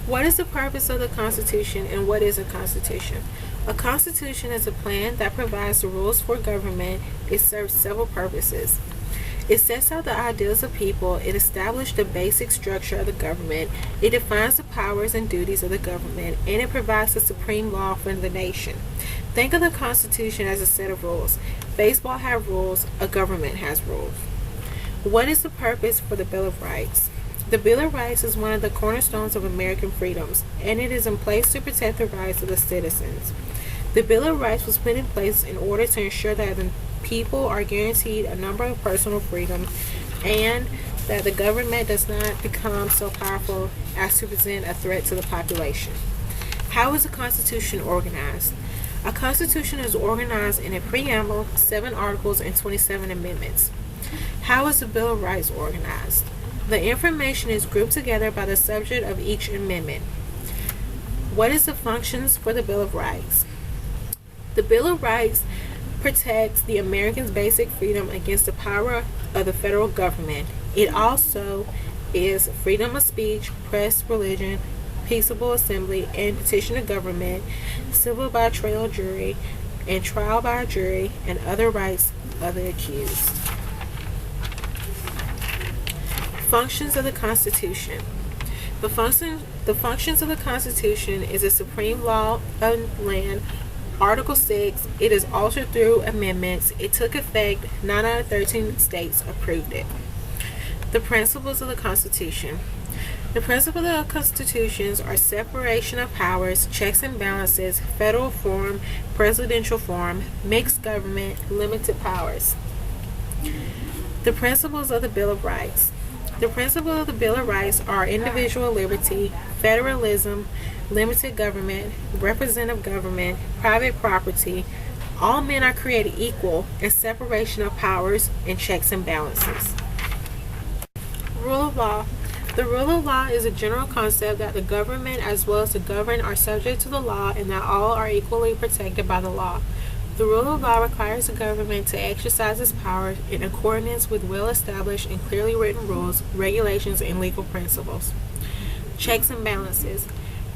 What is the purpose of the Constitution and what is a Constitution? A Constitution is a plan that provides the rules for government. It serves several purposes. It sets out the ideals of people. It establishes the basic structure of the government. It defines the powers and duties of the government, and it provides the supreme law for the nation. Think of the Constitution as a set of rules. Baseball has rules. A government has rules. What is the purpose for the Bill of Rights? The Bill of Rights is one of the cornerstones of American freedoms, and it is in place to protect the rights of the citizens. The Bill of Rights was put in place in order to ensure that the people are guaranteed a number of personal freedoms and that the government does not become so powerful as to present a threat to the population. How is a Constitution organized? A Constitution is organized in a preamble, 7 articles, and 27 amendments. How is the Bill of Rights organized? The information is grouped together by the subject of each amendment. What is the functions for the Bill of Rights? The Bill of Rights protects the Americans' basic freedom against the power of the federal government. It also is freedom of speech, press, religion, peaceable assembly, and petition of government, civil by trial jury, and trial by jury, and other rights of the accused. Functions of the Constitution. The functions of the Constitution is a supreme law of the land. Article 6, it is altered through amendments. It took effect. 9 out of 13 states approved it. The principles of the Constitution. The principles of the constitutions are separation of powers, checks and balances, federal form, presidential form, mixed government, limited powers. The principles of the Bill of Rights. The principles of the Bill of Rights are individual liberty, federalism, limited government, representative government, private property. All men are created equal, and separation of powers and checks and balances. Rule of law. The rule of law is a general concept that the government as well as the governed are subject to the law and that all are equally protected by the law. The rule of law requires the government to exercise its powers in accordance with well-established and clearly written rules, regulations, and legal principles. Checks and balances.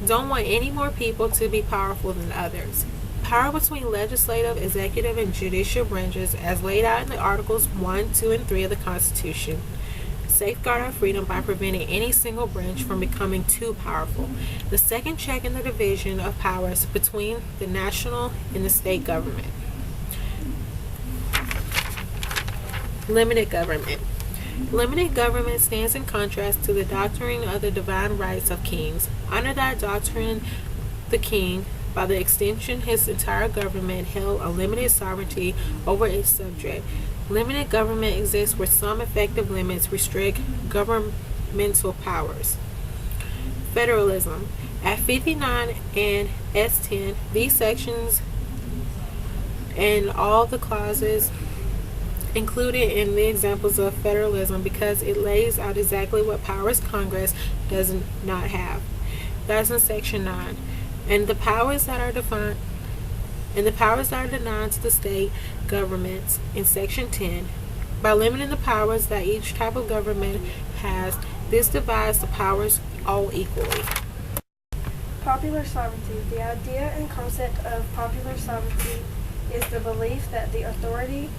Don't want any more people to be powerful than others. Power between legislative, executive, and judicial branches as laid out in the Articles 1, 2, and 3 of the Constitution. Safeguard our freedom by preventing any single branch from becoming too powerful. The second check in the division of powers between the national and the state government. Limited government. Limited government stands in contrast to the doctrine of the divine rights of kings. Under that doctrine, the king, by the extension his entire government, held a limited sovereignty over its subject. Limited government exists where some effective limits restrict governmental powers. Federalism. At 59 and S10, these sections and all the clauses included in the examples of federalism because it lays out exactly what powers Congress does not have. That's in Section 9. And the powers that are defined and the powers that are denied to the state governments in Section 10. By limiting the powers that each type of government has, this divides the powers all equally. Popular sovereignty. The idea and concept of popular sovereignty is the belief that the authority,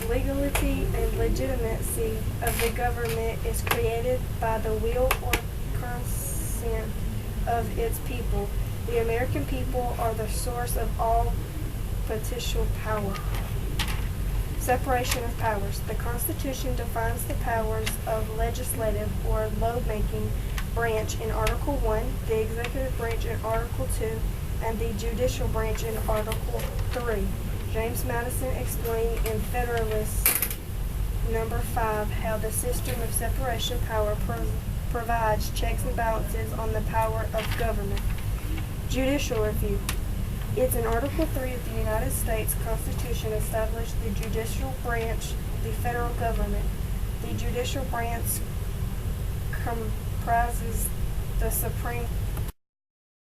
legality, and legitimacy of the government is created by the will or consent of its people. The American people are the source of all potential power. Separation of powers. The Constitution defines the powers of legislative or law-making branch in Article 1, the executive branch in Article 2, and the judicial branch in Article 3. James Madison explained in Federalist Number 5 how the system of separation of power provides checks and balances on the power of government. Judicial review. It's in Article 3 of the United States Constitution established the judicial branch, the federal government. The judicial branch comprises the Supreme